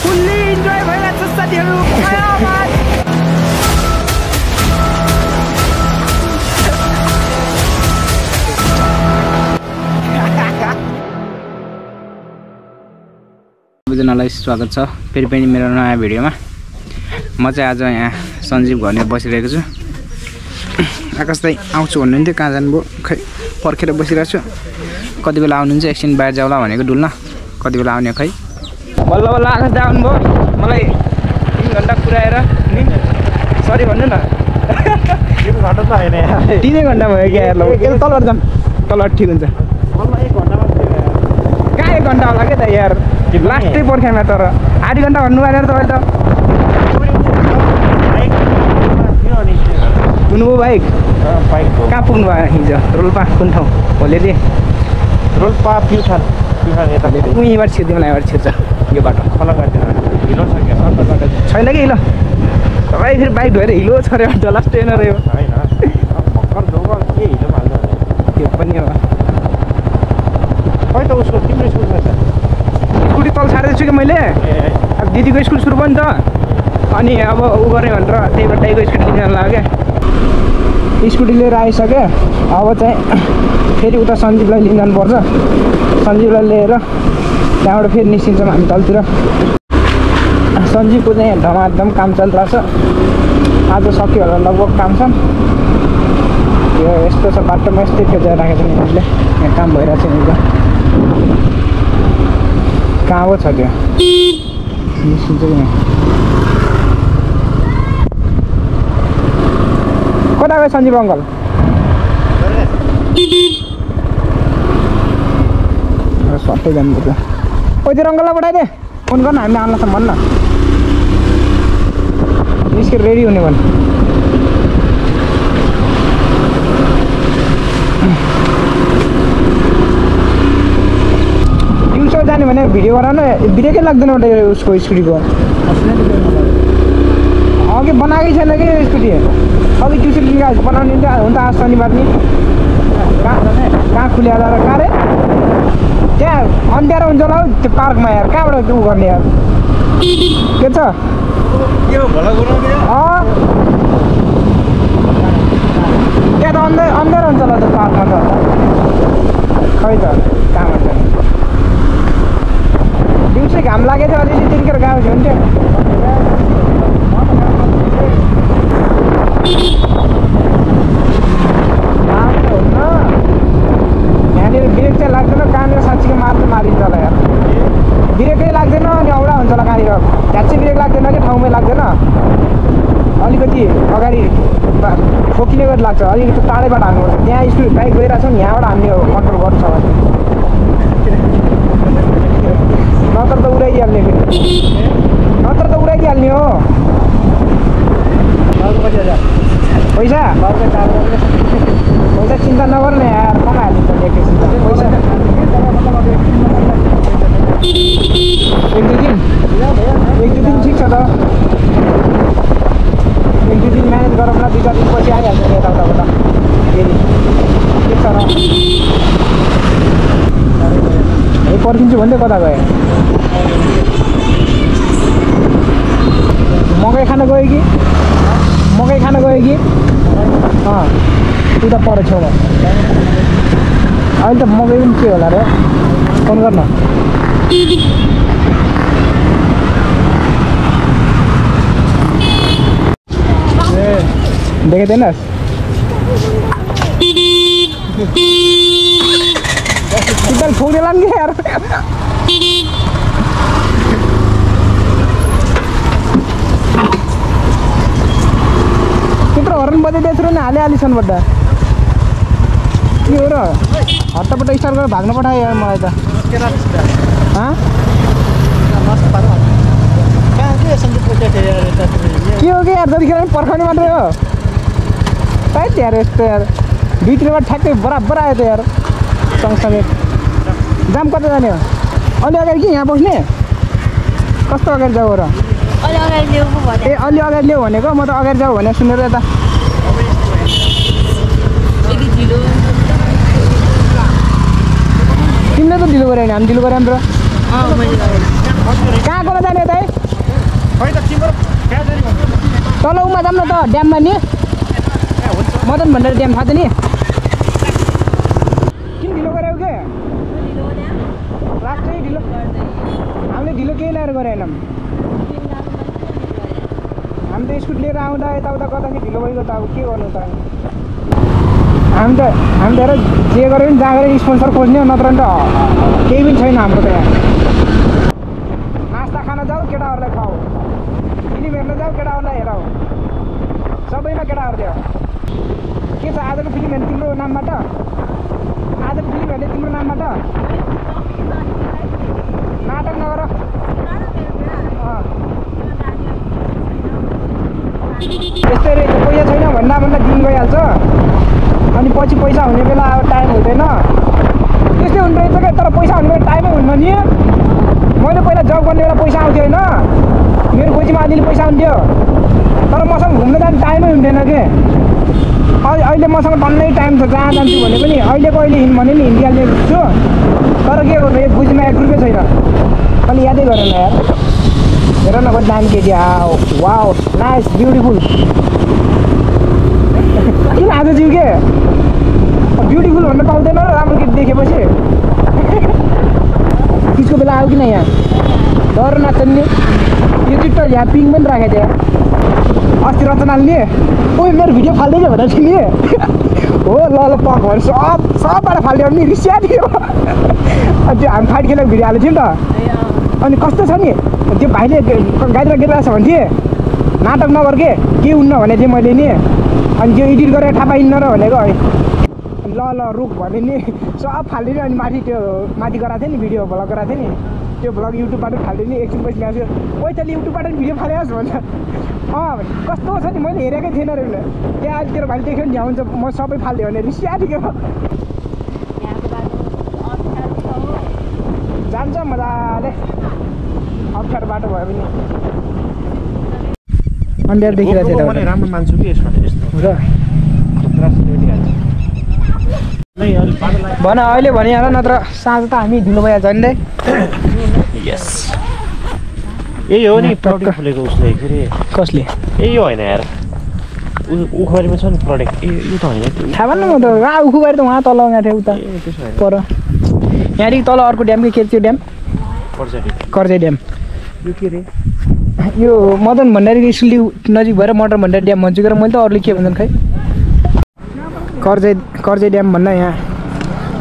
Fully enjoy भइरहेको छ साथीहरु सबैजनालाई स्वागत छ फेरि पनि मेरो नयाँ भिडियोमा। म चाहिँ आज यहाँ सञ्जीव घरले बसिरहेको छु। आकाश दाइ आउँछु भन्नुहुन्थ्यो, कहाँ जानुभयो खै पर्खेर बसिरहेको छु। कति बेला आउनुहुन्छ, एकछिन बाहिर जाउँला भनेको डुल्न, कति बेला आउने खै। बल्ल बल्ल आकाश दाइ आउनुभयो, मलाई 3 घन्टा पुऱ्याएर नि सरी भन्नु न। 3 घन्टा त होइन यार, 3 घन्टा भयो क्या यार। ल तल जाम, तल ठिक हुन्छ। बल्ल 1 घन्टा मात्रै भयो। कहाँ 1 घन्टा होला क्या त यार, लास्टै पर्खेमा। तर आधी घन्टा भन्नु भएन तपाईँ त। पुग्नुभयो बाइक? कहाँ पुग्नु भयो हिजो? रोल्पा कुन ठाउँ? भोलि रोल्पा प्युठान यता उहीँबाट छिर्दिउँ, यहाँबाट छिर्छ यो बाटो। फलो गरिदिनु हिलो छ क्या? छैन कि हिलो? तपाईँ फेरि बाइक धोएर हिलो छ अरे बाटो, लास्ट ट्रेन रह्यो होइन भर्खर धोको के हिलो हाल्नु त्यो पनि हो। खै त उसको तिम्रो स्कुल छ? स्कुटी तल छाडेको छु कि मैले। अब दिदीको स्कुल सुरु भयो नि त, अनि अब ऊ गरेँ भनेर त्यही भएर दाइको स्कुटी लिन लाग्यो क्या। स्कुटी लिएर आइसक्यो, अब चाहिँ फेरि उता सञ्जीवलाई लिन जानुपर्छ। सञ्जीवलाई लिएर त्यहाँबाट फेरि निस्किन्छौँ हामी तलतिर। सञ्जीवको चाहिँ धमाधम काम चलिरहेछ, आज सक्यो होला लगभग काम छ। यो यस्तो छ बाटोमा, यस्तै फेजेर राखेको छ नि हामीले, यहाँ काम भइरहेको छ नि। कहाँ हो छ त्यो निस्किन्छ कि कता गयो सञ्जीव अङ्कल? सट्टै जानुपर्छ। ओ त्यो अङ्कललाई पठाइदे, फोन गर्न हामीले आउनु भन्न न, निस्केर रेडी हुने भन्। दिउँसो जाने भने भिडियो गराउनु, ब्रेकै लाग्दैन उसको स्कुटीको। अघि बनाएकै छैन कि स्कुटी, अघि ट्युसन लिएर बनाउने हुन त आज शनिबार नि। कहाँ खुल्या र कहाँ रे? त्यहाँ अन्ध्यारो हुन्छ होला हौ त्यो पार्कमा यार, कहाँबाट उ गर्ने यार? के छ त्यहाँ त अन्ध्यारो हुन्छ होला त्यो पार्कमा त। खै त कहाँ हुन्छ? दिउँसै घाम लागेको थियो, अलिअलि तिर्केर गएको थियो हुन्थ्यो। यहाँनिर ब्रेक चाहिँ लाग्दैन, कहाँनिर साँच्चीको मारिन्छ होला यार। ब्रेकै लाग्दैन अनि औडा हुन्छ होला कहाँनिर। झ्याच्चै ब्रेक लाग्दैन कि ठाउँमै लाग्दैन, अलिकति अगाडि ठोकिने गरी लाग्छ। अलिकति टाढैबाट हान्नुपर्छ। त्यहाँ स्कुल बाइक गइरहेको छ नि, यहाँबाट हान्ने हो कन्ट्रोल गर्छ भने, नत्र त उडाइदिइहाल्ने फेरि, नत्र त उडाइदिइहाल्ने हो। पैसा पैसा चिन्ता नगर्ने यार, कमाइहालिन्छ एकैछिन पैसा। 1-2 दिन ठिक छ त, 1-2 दिन म्यानेज गरौँ न, 2-4 दिन पछि आइहाल्छ नि यताउताबाट फेरि। ठिक छ र है, पर्खिन्छु भन्दै कता गयो? मकै खान गयो कि? मकै खान गयो कि? उता पर छेउमा अहिले त मकै पनि के होला र? फोन गर्न। देखेको थिएनस्? एकदम ठोक्देला नि यार। त्यत्रो हर्न बजाइदिएको छु नि हालिहालिसनबाट के हो र? हट्टापट्ट स्टार्ट गरेर भाग्न पठायो यार मलाई त। के हो कि यार, जतिखेर पनि पर्खाउने मात्रै हो सायद यार। यस्तो यार 2-3 ठ्याक्कै बराबर आयो त यार सँगसँगै। जाम कता जाने हो? अलि अगाडि कि यहाँ बस्ने? कस्तो अगाडि जाऊ र? ए अलि अगाडि ल्याऊ भनेको, म त अगाडि जाऊ भनेर सुनेर यता। गऱ्यो भने हामी ढिलो गऱ्यौँ र कहाँ गएर जाने त तल उमा जाऊँ न त ड्याममा नि मदन भण्डारी ड्याम थाहा छ नि किन ढिलो गऱ्यौ के लास्टै ढिलो हामीले ढिलो केही ल्याएर गरेनौँ हामी त स्कुटी लिएर आउँदा यताउता गर्दाखेरि ढिलो भइगयो त अब के गर्नु त हामी त हेर जे गरे पनि जहाँ गरे स्पोन्सर खोज्ने हो नत्र त केही पनि छैन हाम्रो त यहाँ नास्ता खान जाऊ केटाहरूलाई खुवाऊ फिल्म हेर्न जाऊ केटाहरूलाई हेराऊ सबैमा केटाहरू थियो के छ आजको फिल्म हेर्ने तिम्रो नामबाट आजको फिल्म हेर्ने तिम्रो नामबाट नाटक नगर यस्तै रहेछ पैसा छैन भन्दा दिन गइहाल्छ अनि पछि पैसा हुने बेला अब टाइम हुँदैन त्यस्तै हुने रहेछ क्या तर पैसा हुने बेला टाइमै हुन्न नि मैले पहिला जब गर्ने बेला पैसा आउँथ्यो होइन मेरो खोजीमा अलिअलि पैसा हुन्थ्यो तर मसँग घुम्न जाने टाइमै हुन्थेन कि अहिले मसँग डल्लै टाइम छ जहाँ जान्छु भने पनि अहिले हिँड भने नि हिँडिहाल्ने छु तर के गर्नु यो खोजीमा 1 रुपियाँ छैन अनि यादै गरेन यार हेर न कति दामी केटी वाउ नाइस ब्युटिफुल किन आज जिउ के ब्युटिफुल भन्न पाउँदैन र राम्रो केटी देखेपछि त्यसको बेला आऊ किन यहाँ डर नाच्छन् नि यो चिट्ट यहाँ पिङ पनि राखेको थियो अस्ति रचनाले ओ मेरो भिडियो फाल्दै भनेर थिएँ हो ल पक भने सबबाट फाल्यो नि रिसिया थियो त्यो हामी फाइट खेलेको भिडियो हालेको थियौँ नि त अनि कस्तो छ नि त्यो भाइले गाडीमा गिरिरहेको छ भन्थे नाटक नगर के हुन्न भनेको थिएँ मैले नि अनि त्यो एडिट गरेर थाहा पाइन्न र भनेको है ल रुख भने नि सब फालिदिने अनि माथि गराएको थिएँ नि भिडियो भ्लग गराएको थिएँ नि त्यो भ्लग युट्युबबाट फालिदिने एकछिन पछि ल्याउँछु ओइ तैँले युट्युबबाट भिडियो फालेस् भन्छ कस्तो छ नि मैले हेरेकै थिएन रे त्यहाँ अहिले तेरो भाइले देख्यो नि झ्याउ हुन्छ म सबै फालिदियो भने रिसिया थियो जान्छ मजाले अप्ठ्यारो बाटो भयो भने अन्ध्यारो देखिरहेको थियो राम्रो मान्छु कि यसमा भन अहिले भनिहाल नत्र साँझ त हामी ढिलो भइहाल्छ नि दाइ यस यही हो नि प्रोडक्ट फुलेको उसले के अरे कसले यही होइन यार उखुबारीमा छ नि प्रोडक्ट यो त होइन थाहा भएन म त उखुबारी त उहाँ तल गएको थियो उता पर यहाँदेखि तल अर्को ड्याम के त्यो ड्याम कर्जे ड्याम यो के अरे यो मदन भण्डारीको स्कुल नजिक भएर मदन भण्डारी ड्याम भन्छु र मैले त अरूले के भन्छन् खै कर्जे ड्याम भन्दा यहाँ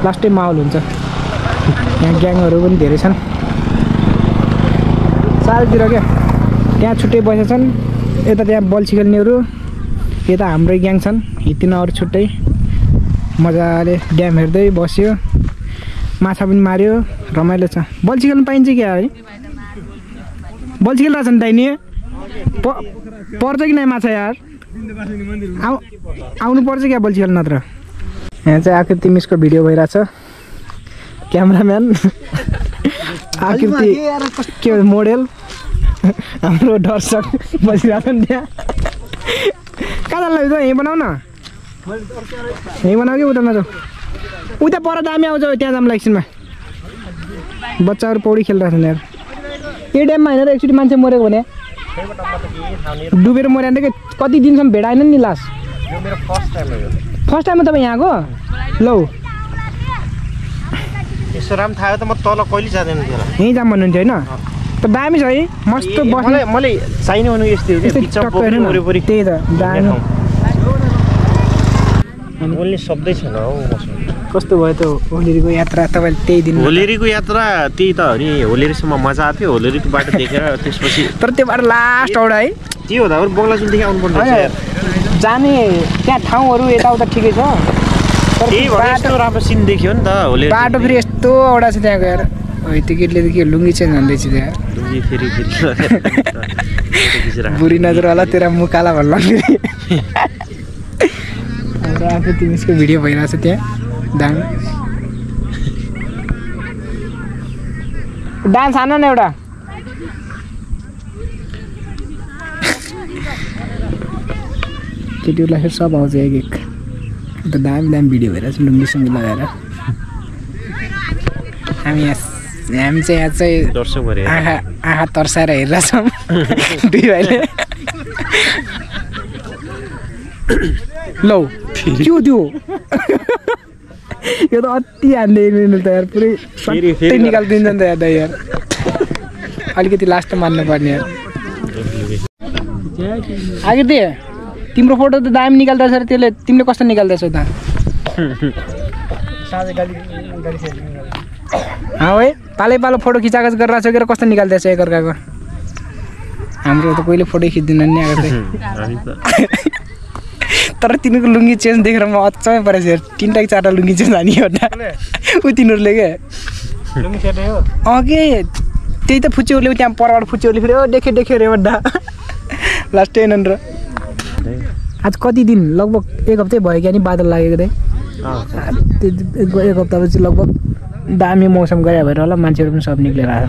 लास्टै माहौल हुन्छ यहाँ ग्याङहरू पनि धेरै छन् सालतिर क्या त्यहाँ छुट्टै बसेछन् यता त्यहाँ बल्छी खेल्नेहरू यता हाम्रै ग्याङ छन् हिँड्न अरू छुट्टै मजाले ड्याम हेर्दै बस्यो माछा पनि मार्यो रमाइलो छ बल्छी खेल्नु पाइन्छ क्या है बल्छी खेलिरहेको छ नि दाइ नि पर्छ कि नै माछा यार आउनु पर्छ क्या बल्छी खेल्नु नत्र यहाँ चाहिँ आकृति मिसको भिडियो भइरहेछ क्यामराम्यान आकृति के मोडेल हाम्रो दर्शक बसिरहेको नि त्यहाँ कहाँ जानु लाग्यो यहीँ बनाऊ न यहीँ बनाऊ कि उता नजाऊ उता पर दामी आउँछ त्यहाँ जाऊँ एकछिनमा बच्चाहरू पौडी खेलिरहेको छन् यार यो ड्याममा होइन र एकचोटि मान्छे मरेको भने डुबेर मर्यो भने कति दिनसम्म भेडाएन नि लास फर्स्ट टाइममा तपाईँ यहाँको लौ यसो राम थाहा त म तल कहिले जाँदैन थियो यहीँ जाऊँ भन्नुहुन्थ्यो होइन त दामी छ है मस्त बस्ने मलाई चाहिने भनेको यस्तै त्यही त दामी बोल्ने शब्दै छैन हौ कस्तो भयो त होलेरीको यात्रा तपाईँले त्यही दिन होलेरीको यात्रा त्यही त हो नि होलेरीसम्म मजा आएको थियो होलेरीको बाटो देखेर त्यसपछि तर त्यो बाटो लास्ट औडा है त्यो हुँदा बङ्गलाजुलदेखि आउनुपर्छ जाने त्यहाँ ठाउँहरू यताउता ठिकै छ त्यही भएर यस्तो राम्रो सिन देख्यो नि त होलेरी बाटो फेरि यस्तो औडा छ त्यहाँ गएर त्यो केटीले त के लुङ्गी चेन्ज भन्दैछ त्यहाँ बुढी नजर होला तेरा मुकाला भन्नु हाम्रो आफै तिमीको भिडियो भइरहेछ त्यहाँ दामी डान्स हान न एउटा केटीहरूलाई फेरि सब आउँछ एक अन्त दामी भिडियो भइरहेछ लुङ्गी सुङ्गी लगाएर हामी चाहिँ यहाँ चाहिँ दर्शक भएर आँखा तर्साएर हेरिरहेछौँ दुई भाइले लौ त्यो यो त अति हान्दै त यार पुरै सट्टै निकालिदिन्छ नि त यार दाइ यार अलिकति लास्ट मान्नु पर्ने यार आकृति तिम्रो फोटो त दामी निकाल्दैछ र त्यसले तिमीले कस्तो निकाल्दैछौ त है पालो फोटो खिचाखच गरेर सकेर कस्तो निकाल्दैछ एकअर्काको हाम्रो त कहिले फोटो खिच्दैन नि आएको तर तिनीहरूको लुङ्गी चेन्ज देखेर म अचम्मै परेछ यार 3टा कि 4टा लुङ्गी चेन्ज हानी एउटा ऊ तिनीहरूले के के त्यही त फुच्चीहरूले त्यहाँ परबाट फुच्चीहरूले फेरि देखे रे बड्डा लास्ट टेन र आज कति दिन लगभग 1 हप्तै भयो क्या नि बादल लागेको दाइ 1 हप्तापछि लगभग दामी मौसम गयो भएर होला मान्छेहरू पनि सब निक्लेर आयो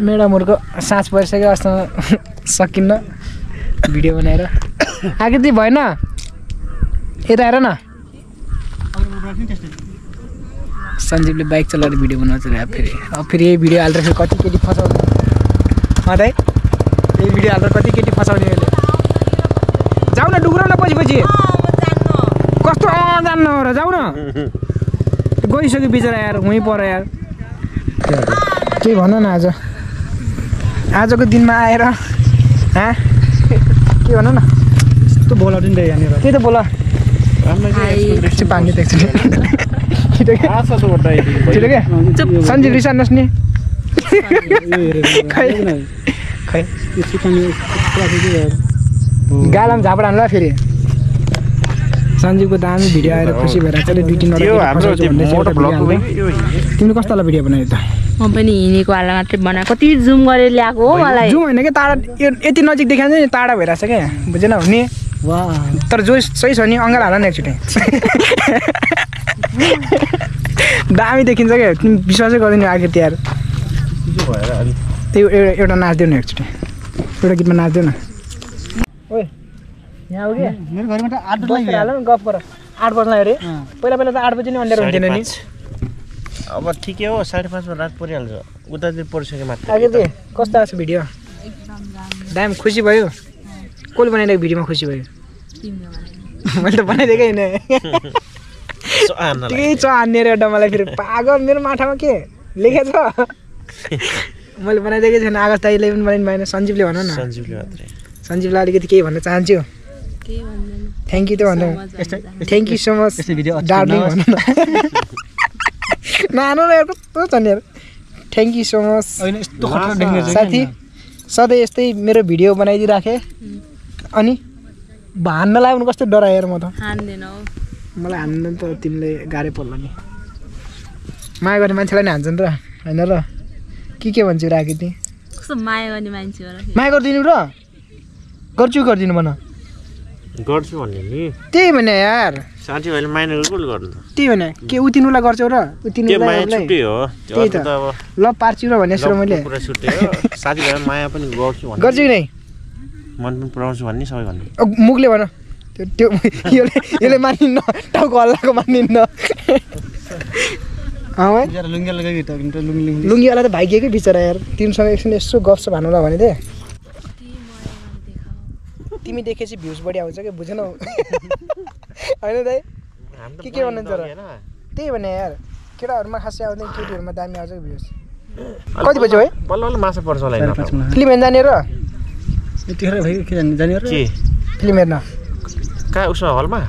मेडामहरूको साँझ परिसक्यो अस्ति सकिन्न भिडियो बनाएर आकृति भएन यता हेर न सञ्जीवले बाइक चलाएर भिडियो बनाउँछ फेरि यही भिडियो हालेर फेरि कति केटी फसाउने दाइ यही भिडियो हालेर कति केटी फसाउने अहिले जाऊ न डुग्रो न पछि कस्तो जान्न हो र जाऊ न गइसक्यो बिचरा यार वहीँ पर यार केही भन न आजको दिनमा आएर के भन न यस्तो बोला नि यहाँनिर त्यही त बोला पानी देख्छु सञ्जीव रिसान्नुहोस् नि गालामा झापड हान्ला फेरि सञ्जीवको दामी भिडियो आएर खुसी भएर चाहिँ 2-3 तिमीले कस्तो वाला भिडियो बनायो त म पनि हिँडेको वाला मात्रै बनाएको कति जुम गरेर ल्याएको हो मलाई जुम होइन कि टाढा यति नजिक देखान्छ नि टाढा भइरहेछ क्या बुझेन हुने तर जो सही छ नि अङ्गाल हाल न एकचोटि दामी देखिन्छ क्या तिमी विश्वासै गर्दैन आकृति यार त्यही एउटा नाच्दियो न एकचोटि एउटा गीतमा नाच्दियो न ओए यहाँ हो कि मेरो घरमा त 8 बजे हाल न गफ गर 8 बज्न अरे पहिला त 8 बजे नि अँध्यारो हुन्थेन नि अब ठिकै हो 5:30 मा रात परिहाल्छ उतातिर परिसक्यो मात्र आकृति कस्तो आछ भिडियो दाम खुसी भयो कसले बनाइदिएको भिडियोमा खुसी भयो मैले त बनाइदिएकै होइन त्यही हान्ने एउटा मलाई फेरि पागल मेरो माथामा के लेखेछ मैले बनाइदिएकै छैन आकाश दाइले पनि बनाइदिनु भएन सञ्जीवले भन न सञ्जीवलाई अलिकति केही भन्न चाहन्छु थ्याङ्क यू त भन्नु thank you so much darling भन्नु नानो यार कस्तो छ नि यार थ्याङ्क यू सो मच साथी सधैँ यस्तै मेरो भिडियो बनाइदिइराखेँ अनि हान्न लाग्यो भने कस्तो डराएर म त मलाई हान्न त तिमीले गाह्रै पर्ला नि माया गर्ने मान्छेलाई नि हान्छ नि र होइन र के भन्छु राखेँ कस्तो माया गर्ने मान्छे माया गरिदिनु र गर्दिनु भन गर्छु भन्ने नि त्यही भने यार साथीहरूले माया नगर्नु गर्नु त्यही भने के उतिनुलाई गर्छौ र उतिनुलाई त्यही त ल पार्छु र भने जस्तो मैले पुरा छुट्टै हो साथीहरूले माया पनि गर्छु भन्ने गर्छु नै मन पनि पराउँछु भन्ने सबै भन्ने मुखले भन त्यो यसले मानिन्न टाउको हल्लाको मानिन्न लुङ्गीवाला त भाइगेकै बिचरा यार तिमीसँग एकछिन यसो गफसप हान्नुला भने थिएँ तिमी देखेपछि भ्युज बढी आउँछ क्या बुझेनौ होइन दाइ के भन्नुहुन्छ र त्यही भने यार केटाहरूमा खासै आउँदैन केटीहरूमा दामी आउँछ भ्युज कति बज्यो है बल्ल बल्ल माछा पर्छ होला फिल्म हेर्न जाने र के फिल्म हेर्न कहाँ उसमा हलमा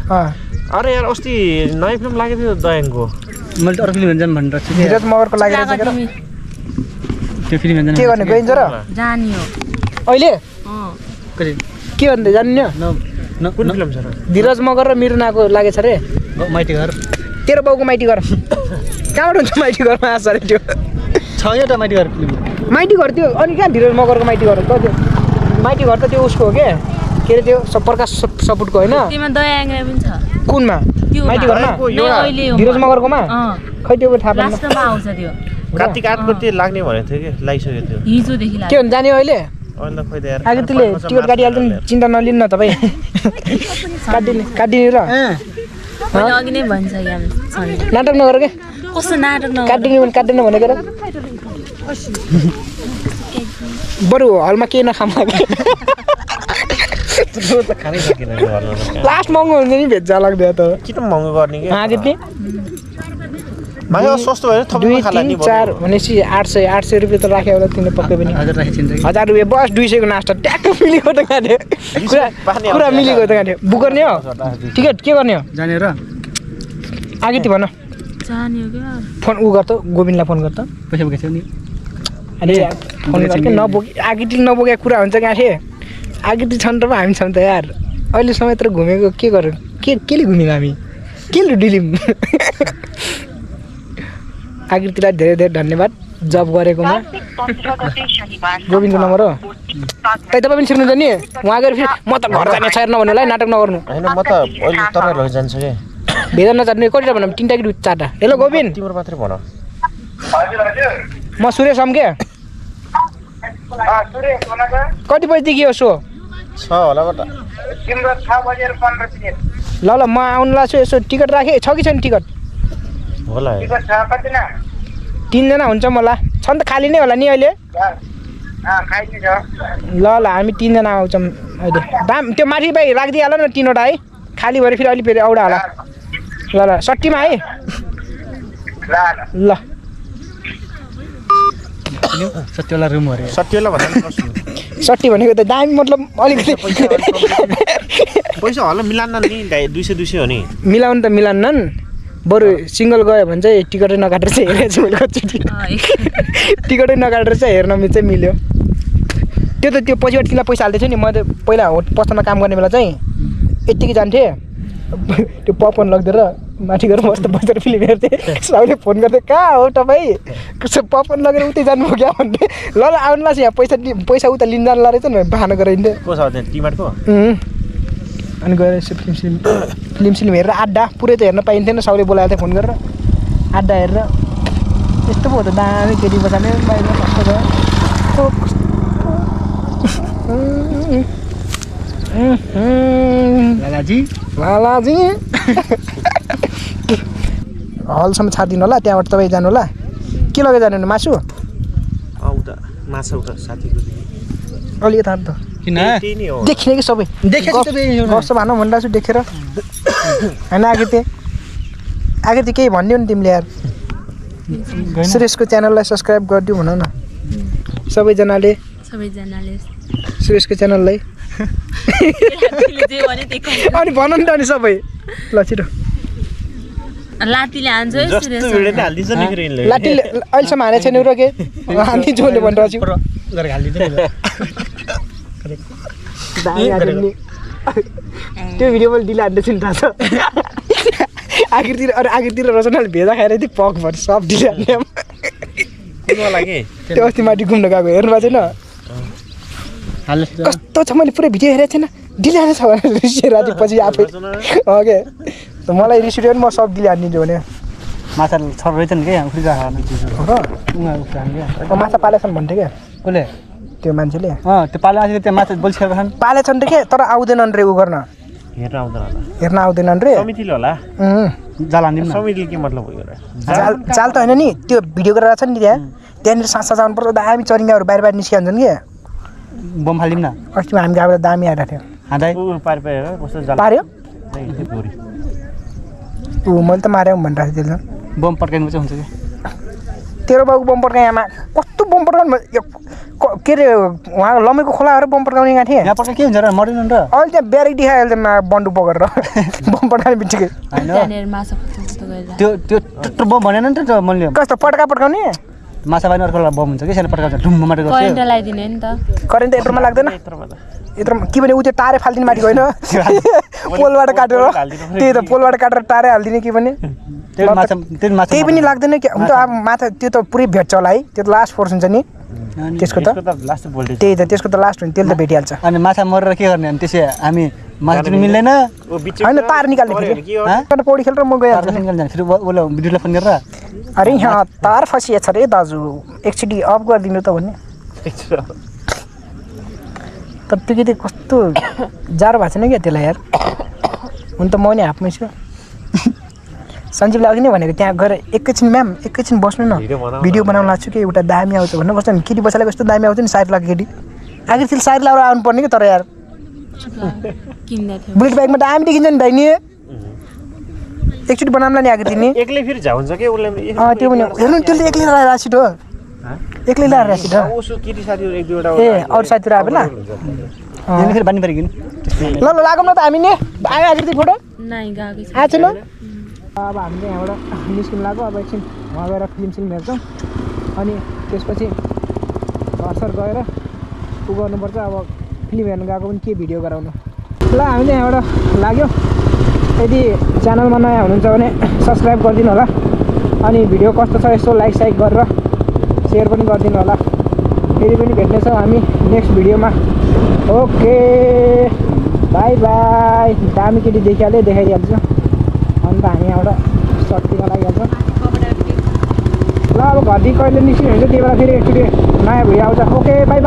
अरे यार अस्ति नयाँ फिल्म लागेको थियो दयाङको मैले अरू फिल्म हेर्न जानु भनेर धीरज मगरको लागेको छ त्यो फिल्म हेर्न के गर्ने गइन्छ र जानियो अहिले के भन्दै जान्ने कुन फिल्म छ र धीरज मगर र मिरुनाको लागेछ रे माइती घर तेरो बाउको माइती घर कहाँबाट हुन्छ माइती घरमा आछ अरे त्यो छ एउटा माइती घर फिल्म माइती घर त्यो अनि कहाँ धीरज मगरको माइती घर त त्यो माइती घर त त्यो उसको हो के अरे त्यो प्रकाश सपुटको होइन त्यसमा दयाङ्ग्रे पनि छ कुनमा माइती घरमा धीरज मगरकोमा खै त्यो थाहा पाएन लास्टमा आउँछ त्यो कार्तिक 8 गते लाग्ने भनेको थियो के लागिसक्यो त्यो हिजोदेखि के भन्छ जाने अहिले अहिले खोइ त यार आगे त्यसले टिकट काटिहाल्छ नि चिन्ता नलिनु न तपाईँ काटिदिने र मैले अघि नै भन्छ यहाँ नाटक नगर के कस्तो नाटक न काट्दैन भनेको र बरु हलमा केही नखाम लास्ट महँगो हुन्छ नि भेज लाग्दैन त किन महँगो गर्ने के कितने मागे सस्तो भएर थप्नु खाला नि 4 भनेपछि 800 रुपैयाँ त राख्यो होला तिमीले पक्कै पनि 1000 रुपैयाँ बस 200 को नास्ता ट्याक्क मिलेको त खाने कुरा मिलेको त खाने बुक गर्ने हो टिकट के गर्ने हो जाने र जाने आगिति भन हो क्या फोन उ गर्छ गोविन्दलाई फोन गर्छ पैसा बोकेछ नि अनि फोन गर्छ नबोकी आगिति नबोकेको कुरा हुन्छ गाँठे आगिति छन् र हामी छौँ त यार अहिलेसम्म यत्रो घुमेको के गर्यो केले घुम्यौँ हामी केले डिलिम आगितिलाई धेरै धेरै धन्यवाद जब गरेकोमा गोविन्दको नम्बर हो तै तपाईँ पनि सिक्नुहुन्छ नि उहाँ गएर फेरि म त घर जाने छैन भन्नु होला है नाटक नगर्नु हैन म त अहिले तपाईँ लगिजान्छु के भेजा नचाट्ने कतिवटा भनौँ 3टा कि 4टा हेलो गोविन्द तिम्रो मात्रै भन म सुरेश सम्के कति बजीदेखि हो सो 6 होला बट ल ल म आउनुलाई छु यसो टिकट राखेँ छ कि छैन टिकट होला 3 जना हुन्छ मलाई छन् त खाली नै होला नि अहिले ल हामी 3 जना आउँछौँ अहिले दाम त्यो माथि भाइ राखिदिइहाल न 3वटा है खाली भएर फेरि अलि फेरि औडा होला ल 60मा है ल सत्यवाला रुम हो रे 70 होला भन्दा नि 60 भनेको त दामी मतलब अलिकति पैसा होला मिलान्न नि 200 हो नि मिलाउनु त मिलान्नन् बरु सिंगल गयो भने चाहिँ टिकटै नकाटेर चाहिँ हेरेको छु मैले कतिचोटि टिकटै नकाटेर चाहिँ हेर्न चाहिँ मिल्यो त्यो पछिबाट तिमीलाई पैसा हाल्दै थियो नि म त पहिला पसलमा काम गर्ने बेला चाहिँ यत्तिकै जान्थेँ त्यो पपकर्न लगिदिएर माथि गएर मस्त बसेर फिल्म हेर्थेँ साउले फोन गर्दै कहाँ हो तपाईँ पपकर्न लगेर उतै जानुभयो क्या भन्थे ल आउनुलाई यहाँ पैसा उता लिन जानु रहेछ नि बहाना गराइन्थ्यो को छ त्यहाँ टिमाटको अनि गएर यसो फिल्म हेरेर आड्डा पुरै त हेर्न पाइन्थेन साउले बोलाएको थियो फोन गरेर आड्डा हेरेर यस्तो पो हो त दामी केटी बचाउने बाहिर कस्तो लालाजी हलसम्म छाडिदिनु होला त्यहाँबाट तपाईँ जानु होला के लगेर जानु मासु उता माछा उता साथीको अलि यता त किन देखिने कि सबै गर्छ भनौँ भनिरहेको छु देखेर होइन आगे त्यो केही भनिदियो नि तिमीले यार सुरेशको च्यानललाई सब्सक्राइब गरिदियो भन न सबैजनाले सुरेशको च्यानललाई अनि भन नि त अनि सबै ल छिटो लाटीले हान्छ है सुरेश लाटीले अहिलेसम्म हानेको छैन र के हामी जोले भनिरहेको छु त्यो भिडियो मैले डिले हान्दैछु नि थाहा छ आखिरतिर रचनाले भेजा खाएर यति पक भएर सब डिले हान्ने त्यो अस्ति माथि घुम्न गएको हेर्नु भएको छैन कस्तो छ मैले पुरै भिडियो हेरेको छैन डिले हानेछ भनेर रिसिएर राति पछि आफै के मलाई रिस उठ्यो भने म सब डिले हानिदिन्छु भने माछा छ रहेछ नि क्या माछा पालेछन् भन्थ्यो क्या कसले त्यो मान्छेले त्यो पाले मान्छेले त्यहाँ माछा बोलिसकेका छन् पालेछन् रे के तर आउँदैनन् रे उ गर्न हेर्न आउँदैनन् रे समितिले होला जाल हान्दिउँ न समितिले के मतलब हो जाल त होइन नि त्यो भिडियो गरेर छ नि त्यहाँनिर साँच्चा जानुपर्छ दामी चरिङ्गाहरू बाहिर निस्किहाल्छन् कि बम फालिदिउँ न अस्ति हामी गएर दामी आएको थियो पार्यो ऊ मैले त मार्यो भनिरहेको थिएँ त्यसले बम पड्काइनु चाहिँ हुन्छ कि तेरो बाबुको बम पड्काएँ आमा कस्तो बम पड्काउनु के अरे उहाँ लम्बेको खोलाहरू बम पड्काउने गएको थिएँ यहाँ पड्का के हुन्छ र मर्दैन र अहिले त्यहाँ ब्यारेक देखायो अहिले त्यहाँ बन्डु पकेर बम पड्काउने बित्तिकै त्यो बम भनेन नि त मैले कस्तो पड्काउने माछा बाहिर अर्को बम हुन्छ कि सानो पड्काउँछ ढुम्म माटो गर्छ करेन्ट लगाइदिने नि त करेन्ट त यत्रोमा लाग्दैन यत्रो के भने उ त्यो तारे फाल्दिने माथि होइन पोलबाट काटेर त्यही त पोलबाट काटेर तारे हालिदिने के भने त्यही पनि लाग्दैन कि हुन त अब माछा त्यो त पुरै भेट्छ होला है त्यो त लास्ट फोर्स हुन्छ नि त्यसको त त्यही त त्यसको त लास्ट हुन्छ त्यसले त भेटिहाल्छ अनि माछा मरेर के गर्ने अनि त्यसै हामी माछा पनि मिल्दैन होइन तार निकाल्ने फेरि पौडी खेलेर म गइहाल्छु फेरि उसले भिडियोलाई फोन गरेर अरे यहाँ तार फसिएछ रे दाजु एकचोटि अफ गरिदिनु त भन्ने तर त्यो के कस्तो जाडो भएको छैन क्या त्यसलाई यार हुन त म नि हाफमै छु सञ्जीवले अघि नै भनेको त्यहाँ गएर एकैछिन म्याम एकैछिन बस्नु न भिडियो बनाउन लाग्छु कि एउटा दामी आउँछ भन्नु बस्छ नि केटी बसेको यस्तो दामी आउँछ नि साइड लाग्यो केटी आखिर त्यसले साइड लगाएर आउनु पर्ने कि तर यार बुलेट बाइकमा दामी देखिन्छ नि भाइ नि एकचोटि बनाउँला नि आखिर तिमी एक्लै फेरि झाउँछ के उसले त्यो पनि हेर्नु त्यसले एक्लै लगाएर आएको हो एक्लै लगाएर आएको उसो केटी साथीहरू एक दुईवटा ए अरू साथीतिर आयो बेला फेरि बानी पऱ्यो ल ल लागौँ न त हामी नि आयो आखिर त्यो फोटो नाइ गएको छ आएको ल अब हामी चाहिँ यहाँबाट निस्किनु लाग्यो अब एकछिन वहाँ गएर फिल्म हेर्छौँ अनि त्यसपछि घरसर गएर उ गर्नुपर्छ अब फिल्म हेर्नु गएको पनि के भिडियो गराउनु ल हामी चाहिँ यहाँबाट लाग्यो यदि च्यानलमा नयाँ हुनुहुन्छ भने सब्सक्राइब गरिदिनु होला अनि भिडियो कस्तो छ यसो लाइक साइक गरेर सेयर पनि गरिदिनु होला फेरि पनि भेट्नेछौँ हामी नेक्स्ट भिडियोमा ओके बाई बाई दामी केटी देखिहाल्यो देखाइहाल्छु अन्त हामी यहाँबाट सर्टिन लागिहाल्छौँ ल अब घरदेखि कहिले निस्किनु हुन्छ त्यही बेला फेरि एकचोटि नयाँ भिडियो आउँछ ओके बाई